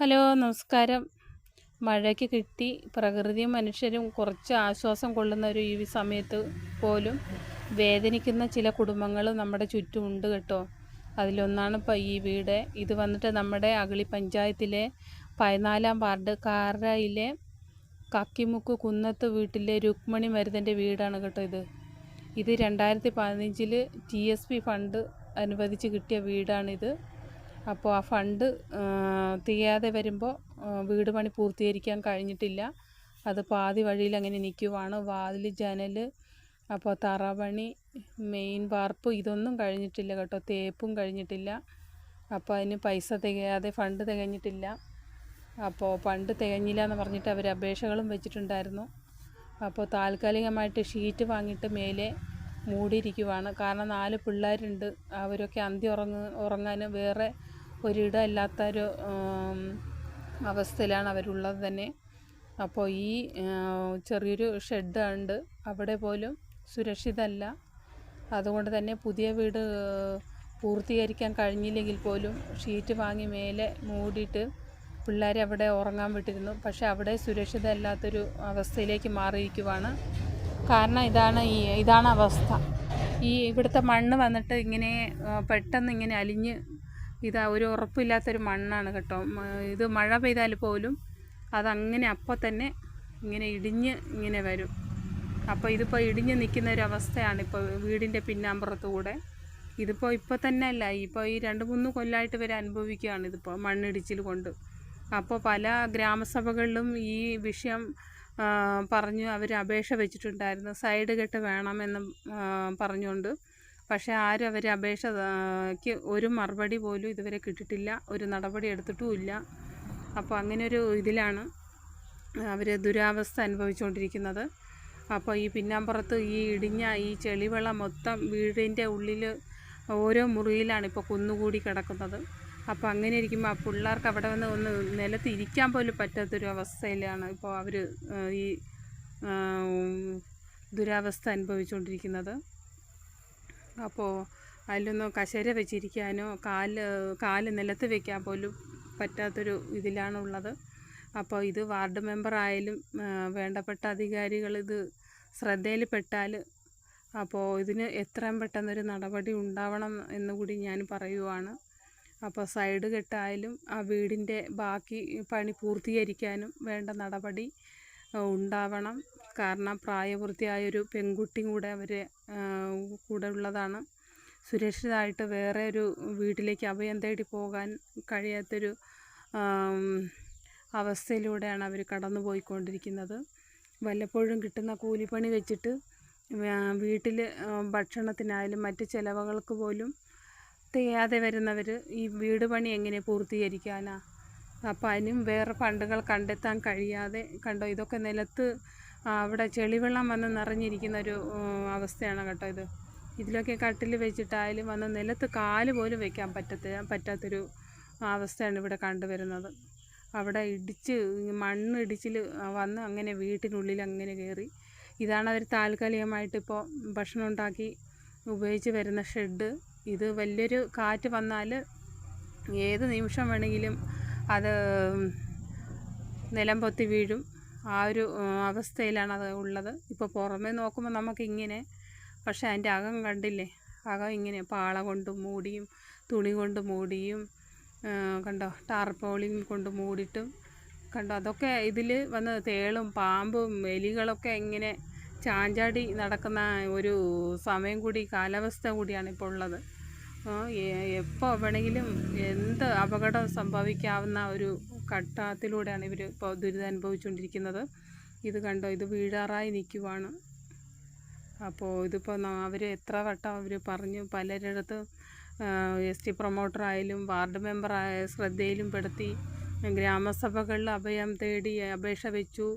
Hello, നമസ്കാരം. മഴയ്ക്ക് കിട്ടി പ്രകൃതിയും മനുഷ്യരും കുറച്ച് ആശ്വാസം കൊള്ളുന്ന ഈ സമയത്ത് പോലും വേദനിക്കുന്ന ചില കുടുംബങ്ങൾ നമ്മുടെ ചുറ്റുമുണ്ട് കേട്ടോ. അതിലൊന്നാണ് ഇപ്പോൾ ഈ വീട്. ഇത് വന്നിട്ട് നമ്മുടെ അഗളി പഞ്ചായത്തിലെ 14-ാം വാർഡ് കാരയിലെ കക്കിമുക്ക് കുന്നത്ത് വീട്ടിലെ രുക്മണി മരുതൻ്റെ വീടാണ് കേട്ടോ. ഇത് 2015 TSP ഫണ്ട് അനുവദിച്ച് കിട്ടിയ വീടാണിത്. അപ്പോൾ ആ ഫണ്ട് തികയാതെ വരുമ്പോൾ വീട് പണി പൂർത്തീകരിക്കാൻ കഴിഞ്ഞിട്ടില്ല. അത് പാതി വഴിയിൽ അങ്ങനെ നിൽക്കുവാണ്. വാതിൽ, ജനൽ, അപ്പോൾ തറപണി, മെയിൻ വാർപ്പ് ഇതൊന്നും കഴിഞ്ഞിട്ടില്ല കേട്ടോ. തേപ്പും കഴിഞ്ഞിട്ടില്ല. അപ്പോൾ അതിന് പൈസ തികയാതെ ഫണ്ട് തികഞ്ഞിട്ടില്ല. അപ്പോൾ ഫണ്ട് തികഞ്ഞില്ല എന്ന് പറഞ്ഞിട്ട് അവർ അപേക്ഷകളും വെച്ചിട്ടുണ്ടായിരുന്നു. അപ്പോൾ താൽക്കാലികമായിട്ട് ഷീറ്റ് വാങ്ങിയിട്ട് മേലെ മൂടിയിരിക്കുവാണ്. കാരണം 4 പിള്ളേരുണ്ട്. അവരൊക്കെ ഉറങ്ങാനും വേറെ ഒരിടം ഇല്ലാത്തൊരു അവസ്ഥയിലാണ് അവരുള്ളത് തന്നെ. അപ്പോൾ ഈ ചെറിയൊരു ഷെഡ് ഉണ്ട്, അവിടെ പോലും സുരക്ഷിതമല്ല. അതുകൊണ്ട് തന്നെ പുതിയ വീട് പൂർത്തീകരിക്കാൻ കഴിഞ്ഞില്ലെങ്കിൽ പോലും ഷീറ്റ് വാങ്ങി മേലെ മൂടിയിട്ട് പിള്ളേരെ അവിടെ ഉറങ്ങാൻ വിട്ടിരുന്നു. പക്ഷെ അവിടെ സുരക്ഷിതമല്ലാത്തൊരു അവസ്ഥയിലേക്ക് മാറിയിരിക്കുവാണ്. കാരണം ഇതാണ് അവസ്ഥ. ഇവിടുത്തെ മണ്ണ് വന്നിട്ട് ഇങ്ങനെ പെട്ടെന്ന് ഇങ്ങനെ അലിഞ്ഞ് ഒരു ഉറപ്പില്ലാത്തൊരു മണ്ണാണ് കേട്ടോ. ഇത് മഴ പെയ്താൽ പോലും അതങ്ങനെ അപ്പോൾ തന്നെ ഇങ്ങനെ ഇടിഞ്ഞ് വരും. അപ്പോൾ ഇതിപ്പോൾ ഇടിഞ്ഞ് നിൽക്കുന്ന ഒരു അവസ്ഥയാണ് ഇപ്പോൾ വീടിൻ്റെ പിന്നാമ്പുറത്തുകൂടെ. ഇപ്പോൾ തന്നെ അല്ല, ഇപ്പോൾ ഈ 2-3 കൊല്ലമായിട്ട് വരെ അനുഭവിക്കുകയാണ് ഇതിപ്പോൾ മണ്ണിടിച്ചിൽ കൊണ്ട്. അപ്പോൾ പല ഗ്രാമസഭകളിലും ഈ വിഷയം പറഞ്ഞു അവർ അപേക്ഷ വെച്ചിട്ടുണ്ടായിരുന്നു, സൈഡ് കെട്ട് വേണമെന്ന് പറഞ്ഞുകൊണ്ട്. പക്ഷേ ആരും അവർ അപേക്ഷയ്ക്ക് ഒരു മറുപടി പോലും ഇതുവരെ കിട്ടിയിട്ടില്ല, ഒരു നടപടി എടുത്തിട്ടുമില്ല. അപ്പോൾ അങ്ങനെ ഒരു ഇതിലാണ് അവർ ദുരാവസ്ഥ അനുഭവിച്ചുകൊണ്ടിരിക്കുന്നത്. അപ്പോൾ ഈ പിന്നാമ്പുറത്ത് ഇടിഞ്ഞ ചെളിവെള്ളം മൊത്തം വീടിൻ്റെ ഉള്ളിൽ ഓരോ മുറിയിലാണ് ഇപ്പോൾ കുന്നുകൂടി കിടക്കുന്നത്. അപ്പോൾ അങ്ങനെ ഇരിക്കുമ്പോൾ ആ പിള്ളേർക്ക് അവിടെ വന്ന് ഒന്ന് നിലത്ത് ഇരിക്കാൻ പോലും പറ്റാത്തൊരു അവസ്ഥയിലാണ് ഇപ്പോൾ അവർ ഈ ദുരാവസ്ഥ അനുഭവിച്ചുകൊണ്ടിരിക്കുന്നത്. അപ്പോൾ അതിലൊന്ന് കസേര വെച്ചിരിക്കാനോ കാല് നിലത്ത് വയ്ക്കാൻ പോലും പറ്റാത്തൊരു ഇതിലാണുള്ളത്. അപ്പോൾ ഇത് വാർഡ് മെമ്പറായാലും വേണ്ടപ്പെട്ട അധികാരികൾ ഇത് ശ്രദ്ധയിൽപ്പെട്ടാൽ അപ്പോൾ ഇതിന് എത്രയും പെട്ടെന്നൊരു നടപടി ഉണ്ടാവണം എന്നുകൂടി ഞാൻ പറയുവാണ്. അപ്പോൾ സൈഡ് കെട്ടായാലും ആ വീടിൻ്റെ ബാക്കി പണി പൂർത്തീകരിക്കാനും വേണ്ട നടപടി ഉണ്ടാവണം. കാരണം പ്രായപൂർത്തിയായൊരു പെൺകുട്ടി കൂടെ കൂടെ ഉള്ളതാണ്. സുരക്ഷിതമായിട്ട് വേറെ ഒരു വീട്ടിലേക്ക് അഭയം തേടി പോകാൻ കഴിയാത്തൊരു അവസ്ഥയിലൂടെയാണ് അവർ കടന്നു പോയിക്കൊണ്ടിരിക്കുന്നത്. വല്ലപ്പോഴും കിട്ടുന്ന കൂലിപ്പണി വെച്ചിട്ട് വീട്ടിൽ ഭക്ഷണത്തിനായാലും മറ്റ് ചിലവുകൾക്ക് പോലും തികയാതെ വരുന്നവർ ഈ വീട് പണി എങ്ങനെ പൂർത്തീകരിക്കാനാ? അപ്പോൾ അതിനും വേറെ ഫണ്ടുകൾ കണ്ടെത്താൻ കഴിയാതെ കണ്ടോ, ഇതൊക്കെ നിലത്ത് അവിടെ ചെളിവെള്ളം വന്ന് നിറഞ്ഞിരിക്കുന്നൊരു അവസ്ഥയാണ് കേട്ടോ. ഇതിലൊക്കെ കട്ടിൽ വെച്ചിട്ടായാലും വന്ന് നിലത്ത് കാല് പോലും വയ്ക്കാൻ പറ്റാത്തൊരു അവസ്ഥയാണ് ഇവിടെ കണ്ടുവരുന്നത്. അവിടെ മണ്ണിടിച്ചിൽ വന്ന് അങ്ങനെ വീട്ടിനുള്ളിൽ അങ്ങനെ കയറി. ഇതാണ് അവർ താൽക്കാലികമായിട്ടിപ്പോൾ ഭക്ഷണം ഉണ്ടാക്കി ഉപയോഗിച്ച് വരുന്ന ഷെഡ്. ഇത് വലിയൊരു കാറ്റ് വന്നാൽ ഏത് നിമിഷം വേണമെങ്കിലും അത് നിലം പൊത്തി വീഴും. ആ ഒരു അവസ്ഥയിലാണ് അത് ഉള്ളത്. ഇപ്പോൾ പുറമേ നോക്കുമ്പോൾ നമുക്കിങ്ങനെ, പക്ഷേ അതിൻ്റെ അകം കണ്ടില്ലേ, അകം ഇങ്ങനെ പാള കൊണ്ട് മൂടിയും തുണി കൊണ്ട് മൂടിയും കണ്ടോ, ടാർപോളിൻ കൊണ്ട് മൂടിയിട്ടും കണ്ടോ. അതൊക്കെ ഇതിൽ വന്ന് തേളും പാമ്പും എലികളൊക്കെ ഇങ്ങനെ ചാഞ്ചാടി നടക്കുന്ന ഒരു സമയം കൂടി, കാലാവസ്ഥ കൂടിയാണ് ഇപ്പോൾ ഉള്ളത്. എപ്പോൾ വേണമെങ്കിലും എന്ത് അപകടം സംഭവിക്കാവുന്ന ഒരു ഘട്ടത്തിലൂടെയാണ് ഇവർ ഇപ്പോൾ ദുരിതം അനുഭവിച്ചുകൊണ്ടിരിക്കുന്നത്. ഇത് കണ്ടോ, ഇത് വീഴാറായി നിൽക്കുവാണ്. അപ്പോൾ ഇതിപ്പോൾ അവർ എത്ര വട്ടം അവർ പറഞ്ഞു, പലരിടത്തും ST പ്രൊമോട്ടറായാലും വാർഡ് മെമ്പറായ ശ്രദ്ധയിലും പെടുത്തി ഗ്രാമസഭകളിൽ അഭയം തേടി അപേക്ഷ വെച്ചു.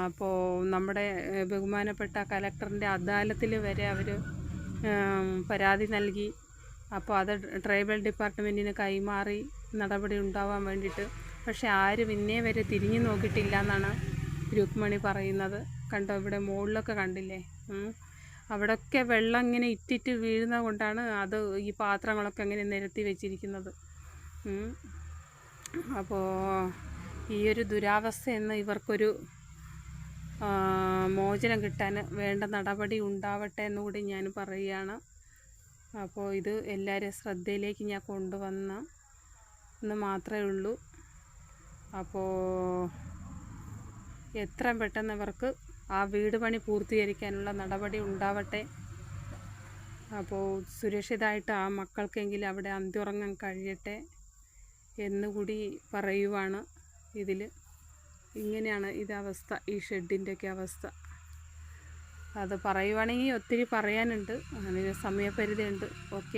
അപ്പോൾ നമ്മുടെ ബഹുമാനപ്പെട്ട കലക്ടറിൻ്റെ അദാലത്തിൽ വരെ അവർ പരാതി നൽകി. അപ്പോൾ അത് ട്രൈബൽ ഡിപ്പാർട്ട്മെൻറ്റിന് കൈമാറി നടപടി ഉണ്ടാവാൻ വേണ്ടിയിട്ട്. പക്ഷെ ആരും ഇന്നേ വരെ തിരിഞ്ഞു നോക്കിയിട്ടില്ല എന്നാണ് രുക്മണി പറയുന്നത്. കണ്ടോ, ഇവിടെ മുകളിലൊക്കെ കണ്ടില്ലേ, അവിടെയൊക്കെ വെള്ളം ഇങ്ങനെ ഇറ്റിറ്റ് വീഴുന്നത് കൊണ്ടാണ് ഈ പാത്രങ്ങളൊക്കെ അങ്ങനെ നിരത്തി വെച്ചിരിക്കുന്നത്. അപ്പോൾ ഈ ഒരു ദുരാവസ്ഥയിൽ നിന്ന് ഇവർക്കൊരു മോചനം കിട്ടാൻ വേണ്ട നടപടി ഉണ്ടാവട്ടെ എന്നുകൂടി ഞാൻ പറയുകയാണ്. അപ്പോൾ ഇത് എല്ലാവരും ശ്രദ്ധയിലേക്ക് ഞാൻ കൊണ്ടുവന്ന എന്ന് മാത്രമേ ഉള്ളൂ. അപ്പോൾ എത്രയും പെട്ടെന്ന് ഇവർക്ക് ആ വീട് പണി പൂർത്തീകരിക്കാനുള്ള നടപടി ഉണ്ടാവട്ടെ. അപ്പോൾ സുരക്ഷിതമായിട്ട് ആ മക്കൾക്കെങ്കിലും അവിടെ അന്തിയുറങ്ങാൻ കഴിയട്ടെ എന്നുകൂടി പറയുവാണ്. ഇങ്ങനെയാണ് അവസ്ഥ, ഈ ഷെഡിൻ്റെയൊക്കെ അവസ്ഥ. അത് പറയുവാണെങ്കിൽ ഒത്തിരി പറയാനുണ്ട്, അതിന് സമയപരിധിയുണ്ട്. ഓക്കെ.